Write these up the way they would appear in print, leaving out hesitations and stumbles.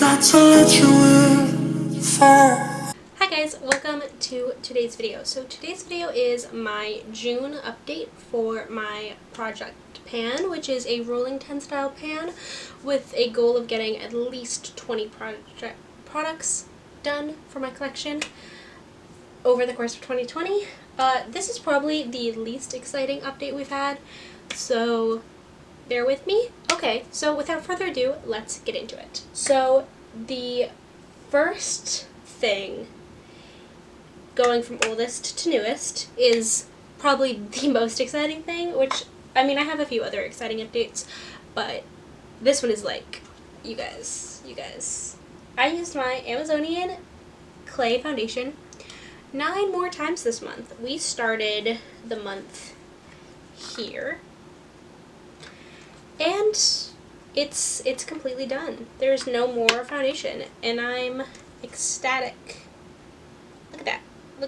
not to let you in. Fall. Hi guys, welcome to today's video. So today's video is my June update for my project pan, which is a rolling 10 style pan with a goal of getting at least 20 products done for my collection over the course of 2020. This is probably the least exciting update we've had, so bear with me. Okay, so without further ado, let's get into it. So the first thing, going from oldest to newest, is probably the most exciting thing, which, I mean, I have a few other exciting updates, but this one is like, you guys, I used my Amazonian clay foundation 9 more times this month. We started the month here, and it's completely done. There's no more foundation, and I'm ecstatic. Look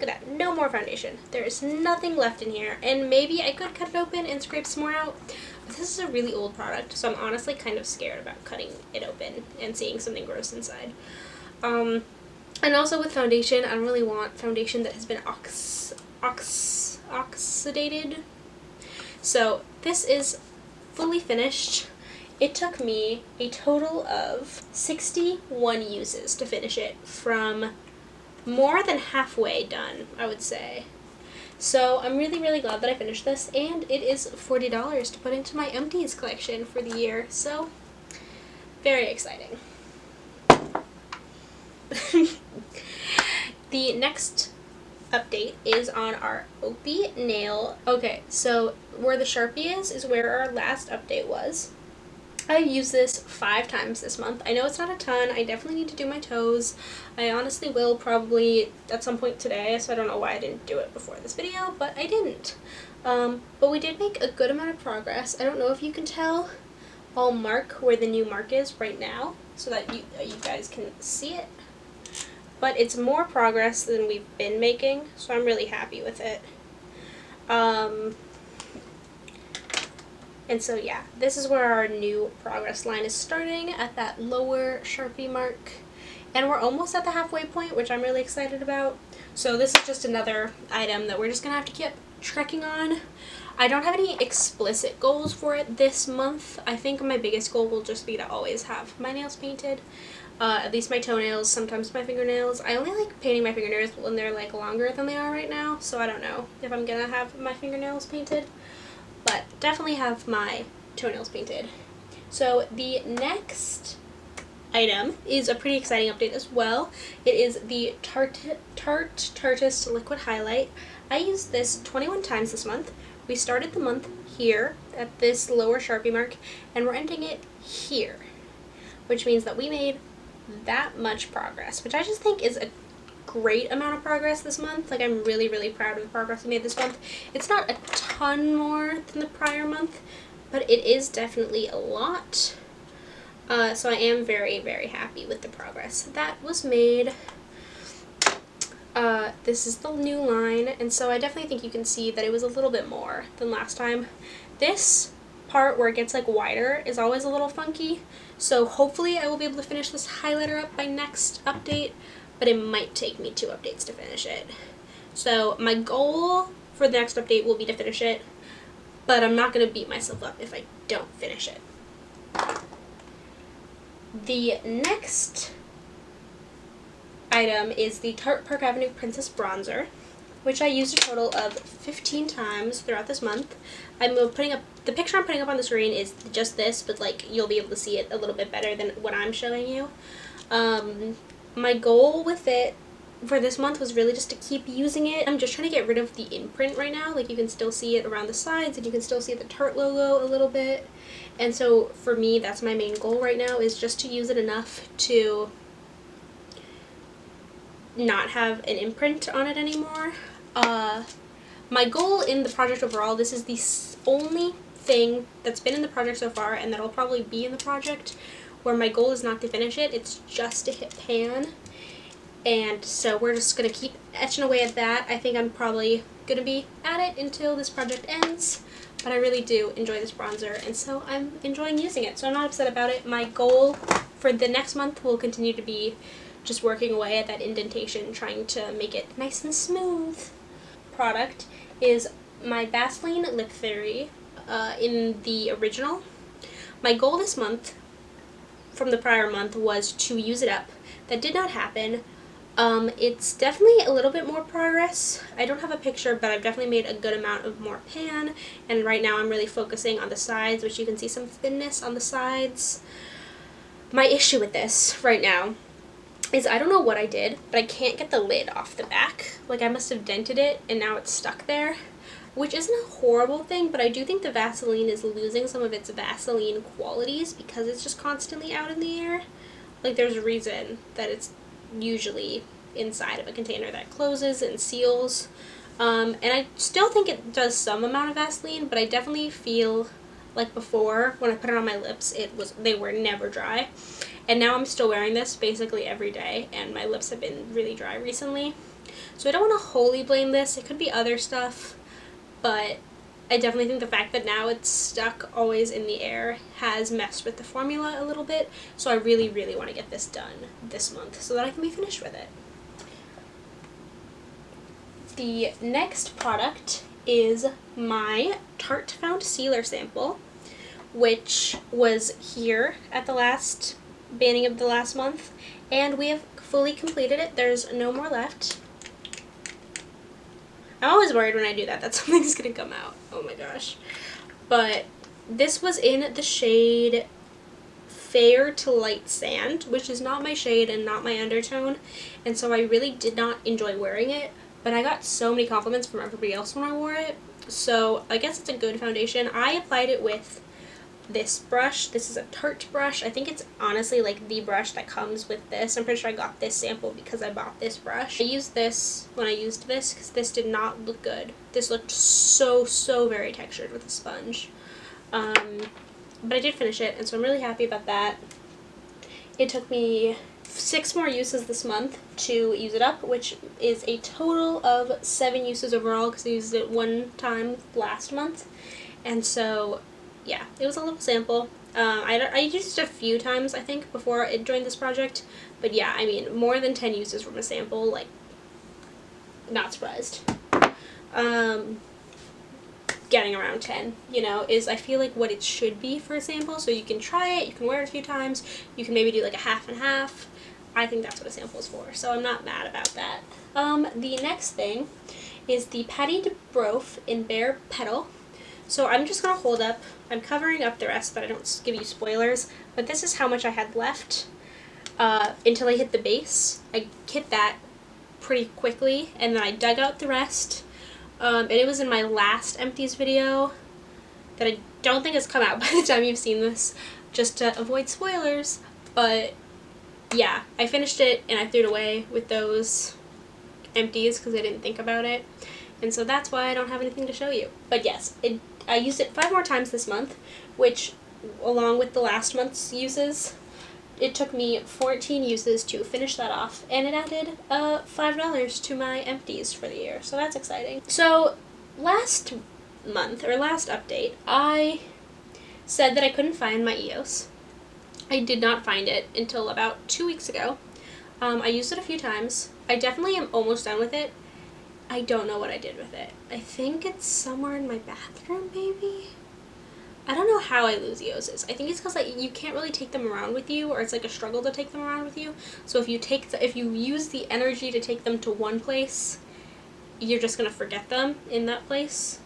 at that, no more foundation. There's nothing left in here, and maybe I could cut it open and scrape some more out, but this is a really old product, so I'm honestly kind of scared about cutting it open and seeing something gross inside. And also with foundation, I don't really want foundation that has been oxidated. So this is fully finished. It took me a total of 61 uses to finish it, from more than halfway done, I would say. So I'm really glad that I finished this, and it is $40 to put into my empties collection for the year, so very exciting. The next update is on our Opie nail. Okay, so where the Sharpie is where our last update was. I used this 5 times this month. I know it's not a ton. I definitely need to do my toes. I honestly will probably at some point today, so I don't know why I didn't do it before this video, but I didn't. But we did make a good amount of progress. I don't know if you can tell. I'll mark where the new mark is right now so that you guys can see it. But it's more progress than we've been making, so I'm really happy with it. And so yeah, this is where our new progress line is starting, at that lower Sharpie mark. And we're almost at the halfway point, which I'm really excited about. So this is just another item that we're just going to have to keep trekking on. I don't have any explicit goals for it this month. I think my biggest goal will just be to always have my nails painted. At least my toenails, sometimes my fingernails. I only like painting my fingernails when they're like longer than they are right now, so I don't know if I'm gonna have my fingernails painted, but definitely have my toenails painted. So the next item is a pretty exciting update as well. It is the Tarteist Liquid Highlight. I used this 21 times this month. We started the month here at this lower Sharpie mark, and we're ending it here, which means that we made that much progress, which I just think is a great amount of progress this month. Like, I'm really proud of the progress we made this month. It's not a ton more than the prior month, but it is definitely a lot. So I am very happy with the progress that was made. This is the new line, and so I definitely think you can see that it was a little bit more than last time. This part where it gets like wider is always a little funky, so hopefully I will be able to finish this highlighter up by next update, but it might take me 2 updates to finish it. So my goal for the next update will be to finish it, but I'm not going to beat myself up if I don't finish it. The next item is the Tarte Park Avenue Princess Bronzer, which I used a total of 15 times throughout this month. I'm putting up, the picture I'm putting up on the screen is just this, but like you'll be able to see it a little bit better than what I'm showing you. My goal with it for this month was really just to keep using it. I'm just trying to get rid of the imprint right now. Like, you can still see it around the sides, and you can still see the Tarte logo a little bit. And so for me, that's my main goal right now, is just to use it enough to not have an imprint on it anymore. My goal in the project overall, this is the only thing that's been in the project so far, and that'll probably be in the project, where my goal is not to finish it, it's just to hit pan. And so we're just going to keep etching away at that. I think I'm probably going to be at it until this project ends, but I really do enjoy this bronzer, and so I'm enjoying using it, so I'm not upset about it. My goal for the next month, we'll continue to be just working away at that indentation, trying to make it nice and smooth. Product is my Vaseline Lip Theory in the original. My goal this month from the prior month was to use it up. That did not happen. It's definitely a little bit more progress. I don't have a picture, but I've definitely made a good amount of more pan, and right now I'm really focusing on the sides, which you can see some thinness on the sides. My issue with this right now is I don't know what I did, but I can't get the lid off the back. Like, I must have dented it and now it's stuck there, which isn't a horrible thing, but I do think the Vaseline is losing some of its Vaseline qualities because it's just constantly out in the air. Like, there's a reason that it's usually inside of a container that closes and seals. And I still think it does some amount of Vaseline, but I definitely feel like before, when I put it on my lips, they were never dry. And now I'm still wearing this basically every day, and my lips have been really dry recently. So I don't want to wholly blame this. It could be other stuff, but I definitely think the fact that now it's stuck always in the air has messed with the formula a little bit. So I really, really want to get this done this month so that I can be finished with it. The next product is my Tarte Found Sealer sample, which was here at the beginning of the last month, and we have fully completed it. There's no more left. I'm always worried when I do that something's gonna come out. Oh my gosh. But this was in the shade Fair to Light Sand, which is not my shade and not my undertone, and so I really did not enjoy wearing it, but I got so many compliments from everybody else when I wore it, so I guess it's a good foundation. I applied it with this brush. This is a Tarte brush. I think it's honestly like the brush that comes with this. I'm pretty sure I got this sample because I bought this brush. I used this when I used this because this did not look good. This looked so very textured with a sponge. But I did finish it, and so I'm really happy about that. It took me 6 more uses this month to use it up, which is a total of 7 uses overall because I used it one time last month. And so yeah, it was a little sample. I used it a few times, I think, before it joined this project. But yeah, I mean, more than 10 uses from a sample, like, not surprised. Getting around 10, you know, is I feel like what it should be for a sample. So you can try it, you can wear it a few times, you can maybe do like a half and half. I think that's what a sample is for, so I'm not mad about that. The next thing is the Patty de Brof in Bare Petal. So I'm just going to hold up, I'm covering up the rest, but I don't give you spoilers, but this is how much I had left until I hit the base. I hit that pretty quickly, and then I dug out the rest, and it was in my last empties video that I don't think has come out by the time you've seen this, just to avoid spoilers, but yeah, I finished it and I threw it away with those empties because I didn't think about it, and so that's why I don't have anything to show you. But yes, I used it 5 more times this month, which, along with the last month's uses, it took me 14 uses to finish that off, and it added $5 to my empties for the year, so that's exciting. So last month, or last update, I said that I couldn't find my EOS. I did not find it until about 2 weeks ago. I used it a few times. I definitely am almost done with it. I don't know what I did with it. I think it's somewhere in my bathroom, maybe? I don't know how I lose EOSes. I think it's because you can't really take them around with you, or it's like a struggle to take them around with you. So if you use the energy to take them to one place, you're just gonna forget them in that place.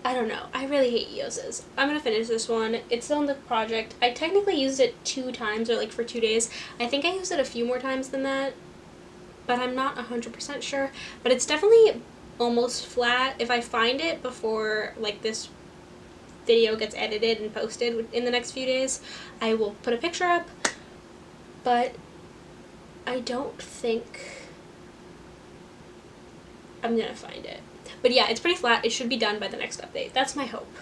I don't know. I really hate EOSes. I'm gonna finish this one. It's still in the project. I technically used it 2 times, or like for 2 days. I think I used it a few more times than that, but I'm not 100% sure. But it's definitely almost flat. If I find it before like this video gets edited and posted in the next few days, I will put a picture up, but I don't think I'm gonna find it. But yeah, it's pretty flat. It should be done by the next update. That's my hope.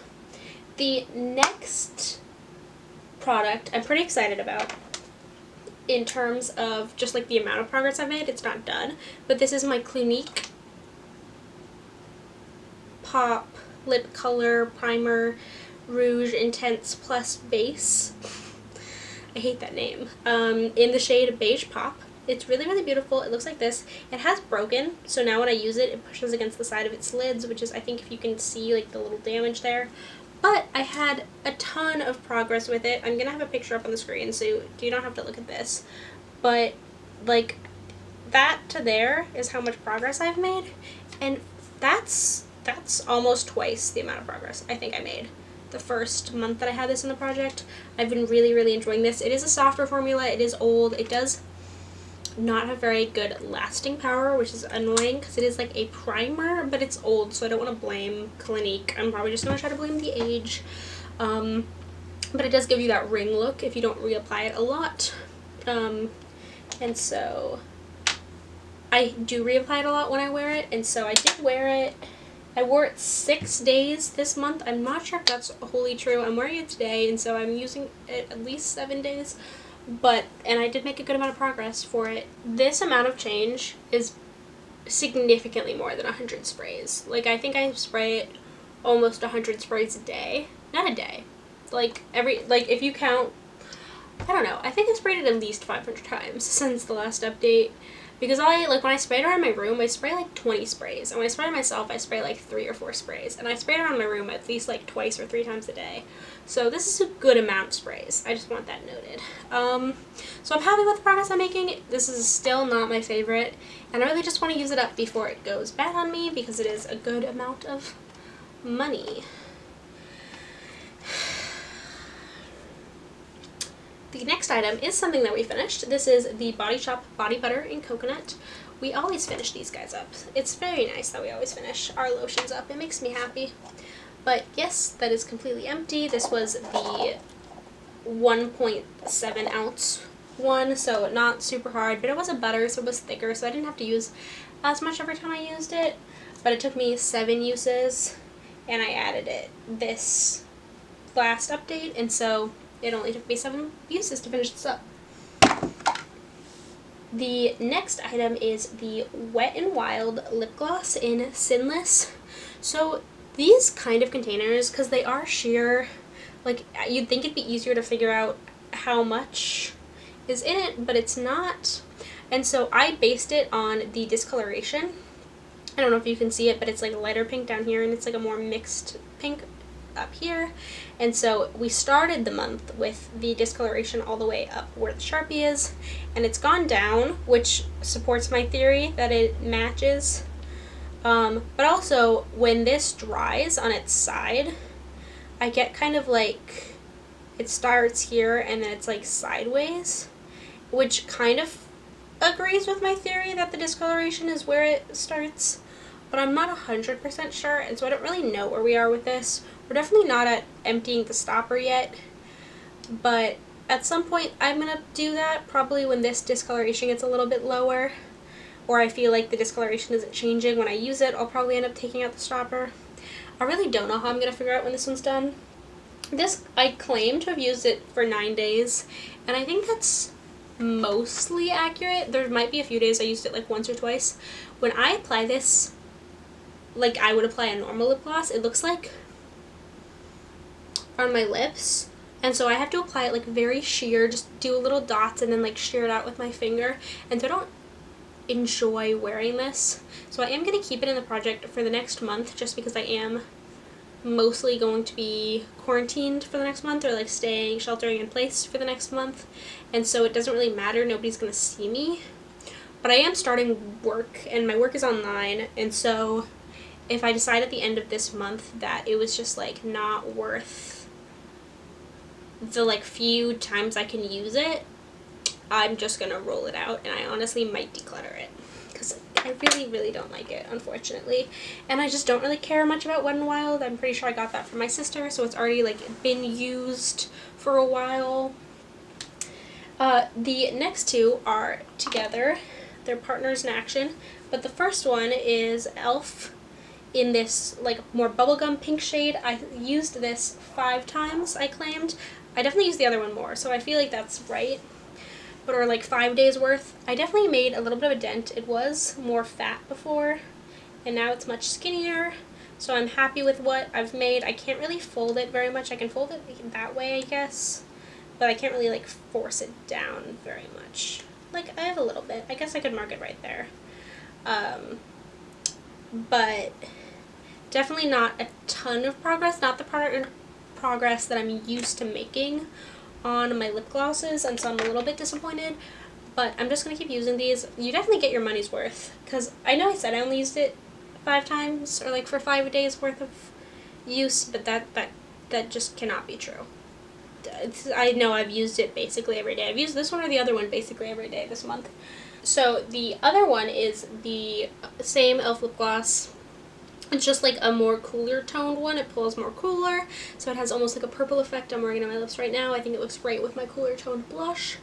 The next product I'm pretty excited about in terms of just like the amount of progress I've made. It's not done, but this is my Clinique Pop Lip Color Primer Rouge Intense Plus Base. I hate that name, in the shade Beige Pop. It's really, really beautiful. It looks like this. It has broken, so now when I use it, it pushes against the side of its lids, which is, I think if you can see, like, the little damage there. But I had a ton of progress with it. I'm gonna have a picture up on the screen, so you don't have to look at this. But, like, that to there is how much progress I've made, and that's almost twice the amount of progress I think I made the first month that I had this in the project. I've been really, really enjoying this. It is a softer formula. It is old. It does not have very good lasting power, which is annoying because it is like a primer, but it's old, so I don't want to blame Clinique. I'm probably just going to try to blame the age. But it does give you that ring look if you don't reapply it a lot. And so I do reapply it a lot when I wear it, and so I did wear it. I wore it 6 days this month. I'm not sure if that's wholly true. I'm wearing it today, and so I'm using it at least 7 days. And I did make a good amount of progress for it. This amount of change is significantly more than 100 sprays. Like, I think I spray it almost 100 sprays a day. Not a day. Like, if you count, I don't know. I think I've sprayed it at least 500 times since the last update. Because when I spray it around my room, I spray like 20 sprays. And when I spray it myself, I spray like 3 or 4 sprays. And I spray it around my room at least like twice or 3 times a day. So this is a good amount of sprays. I just want that noted. So I'm happy with the progress I'm making. This is still not my favorite. And I really just want to use it up before it goes bad on me, because it is a good amount of money. The next item is something that we finished. This is the Body Shop Body Butter in Coconut. We always finish these guys up. It's very nice that we always finish our lotions up. It makes me happy. But yes, that is completely empty. This was the 1.7 ounce one, so not super hard, but it was a butter, so it was thicker, so I didn't have to use as much every time I used it. But it took me 7 uses, and I added it this last update, and so it only took me 7 uses to finish this up. The next item is the Wet n Wild lip gloss in Sinless. So these kind of containers, because they are sheer, like, you'd think it'd be easier to figure out how much is in it, but it's not. And so I based it on the discoloration. I don't know if you can see it, but it's like a lighter pink down here, and it's like a more mixed pink up here. And so we started the month with the discoloration all the way up where the Sharpie is, and it's gone down, which supports my theory that it matches. But also, when this dries on its side, I get kind of like, it starts here and then it's like sideways, which kind of agrees with my theory that the discoloration is where it starts, but I'm not 100% sure, and so I don't really know where we are with this. We're definitely not at emptying the stopper yet, but at some point I'm gonna do that, probably when this discoloration gets a little bit lower, or I feel like the discoloration isn't changing when I use it. I'll probably end up taking out the stopper. I really don't know how I'm gonna figure out when this one's done. This, I claim to have used it for 9 days, and I think that's mostly accurate. There might be a few days I used it like once or twice. When I apply this, like I would apply a normal lip gloss, it looks like on my lips, and so I have to apply it like very sheer, just do little dots and then like sheer it out with my finger, and so I don't enjoy wearing this. So I am going to keep it in the project for the next month, just because I am mostly going to be quarantined for the next month, or like sheltering in place for the next month, and so it doesn't really matter, nobody's going to see me. But I am starting work, and my work is online, and so if I decide at the end of this month that it was just like not worth the like few times I can use it, I'm just gonna roll it out, and I honestly might declutter it, because I really, really don't like it, unfortunately. And I just don't really care much about Wet n Wild. I'm pretty sure I got that from my sister, so it's already like been used for a while. The next two are together. They're partners in action, but the first one is e.l.f. in this like more bubblegum pink shade. I used this 5 times, I claimed. I definitely used the other one more, so I feel like that's right. But or like 5 days worth. I definitely made a little bit of a dent. It was more fat before, and now it's much skinnier, so I'm happy with what I've made. I can't really fold it very much. I can fold it that way, I guess, but I can't really like force it down very much. Like I have a little bit. I guess I could mark it right there. But definitely not a ton of progress. Not the progress that I'm used to making on my lip glosses, and so I'm a little bit disappointed. But I'm just going to keep using these. You definitely get your money's worth, because I know I said I only used it 5 times, or like for 5 days worth of use, but that just cannot be true. I know I've used it basically every day. I've used this one or the other one basically every day this month. So the other one is the same e.l.f. lip gloss. It's just like a more cooler toned one. It pulls more cooler, so it has almost like a purple effect. I'm wearing it on my lips right now. I think it looks great with my cooler toned blush.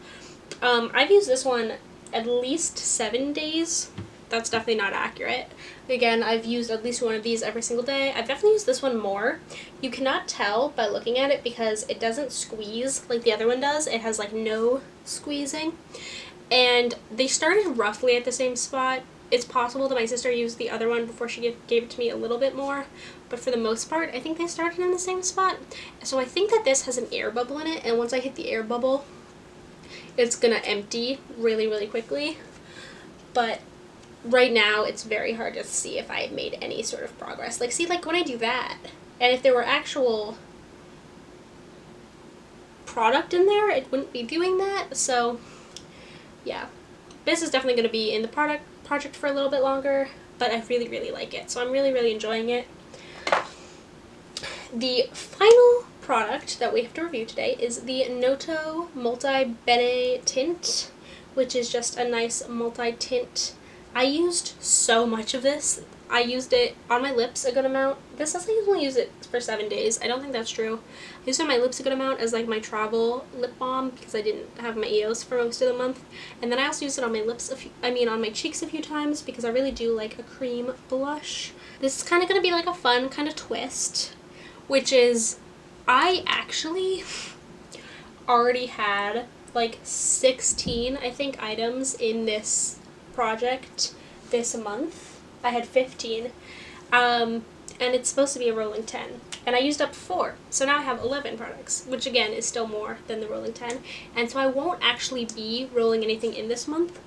I've used this one at least 7 days. That's definitely not accurate. Again, I've used at least one of these every single day. I've definitely used this one more. You cannot tell by looking at it because it doesn't squeeze like the other one does. It has like no squeezing. And they started roughly at the same spot. It's possible that my sister used the other one before she gave it to me a little bit more, but for the most part, I think they started in the same spot. So I think that this has an air bubble in it, and once I hit the air bubble, it's gonna empty really, really quickly. But right now, it's very hard to see if I made any sort of progress. Like, see, like when I do that, and if there were actual product in there, it wouldn't be doing that. So, yeah. This is definitely going to be in the project for a little bit longer, but I really, really like it. So I'm really, really enjoying it. The final product that we have to review today is the Noto Multi Bene Tint, which is just a nice multi-tint. I used so much of this. I used it on my lips a good amount. This says I only use it for 7 days. I don't think that's true. I used it on my lips a good amount as like my travel lip balm because I didn't have my EOS for most of the month. And then I also used it on my lips, on my cheeks a few times because I really do like a cream blush. This is kind of going to be like a fun kind of twist, which is I actually already had like 16, I think, items in this project this month. I had 15, and it's supposed to be a rolling 10, and I used up 4, so now I have 11 products, which again is still more than the rolling 10, and so I won't actually be rolling anything in this month.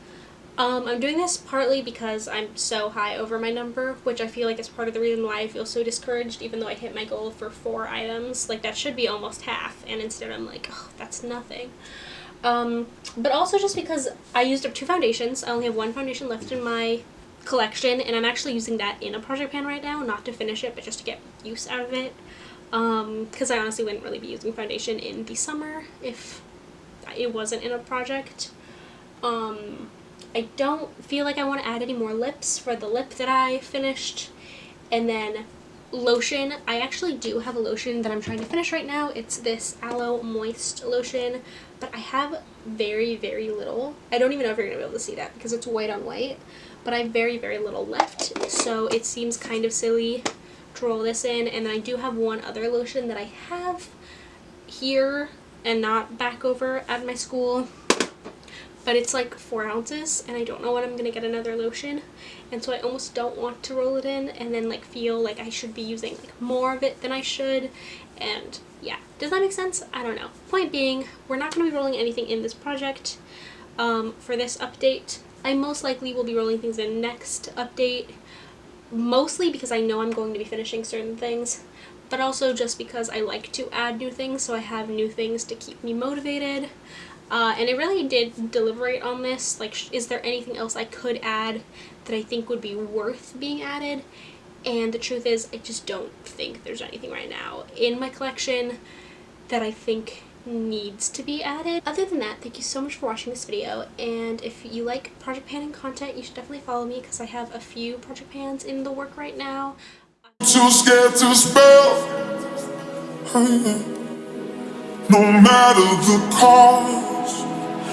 I'm doing this partly because I'm so high over my number, which I feel like is part of the reason why I feel so discouraged, even though I hit my goal for 4 items. Like, that should be almost half, and instead I'm like, oh, that's nothing. But also just because I used up 2 foundations. I only have 1 foundation left in my collection, and I'm actually using that in a project pan right now, not to finish it, but just to get use out of it. Because I honestly wouldn't really be using foundation in the summer if it wasn't in a project. I don't feel like I want to add any more lips for the lip that I finished. And then lotion. I actually do have a lotion that I'm trying to finish right now. It's this Aloe Moist lotion, but I have very, very little. I don't even know if you're going to be able to see that because it's white on white, but I have very, very little left, so it seems kind of silly to roll this in. And then I do have one other lotion that I have here and not back over at my school, but it's like 4 ounces, and I don't know when I'm going to get another lotion, and so I almost don't want to roll it in and then like feel like I should be using like more of it than I should. And yeah, does that make sense? I don't know. Point being, we're not going to be rolling anything in this project for this update. I most likely will be rolling things in next update, mostly because I know I'm going to be finishing certain things, but also just because I like to add new things, so I have new things to keep me motivated. And it really did deliberate on this, like, is there anything else I could add that I think would be worth being added? And the truth is, I just don't think there's anything right now in my collection that I think needs to be added. Other than that, thank you so much for watching this video, and if you like project panning content, you should definitely follow me because I have a few project pans in the work right now. Too scared to spell. No matter the cost.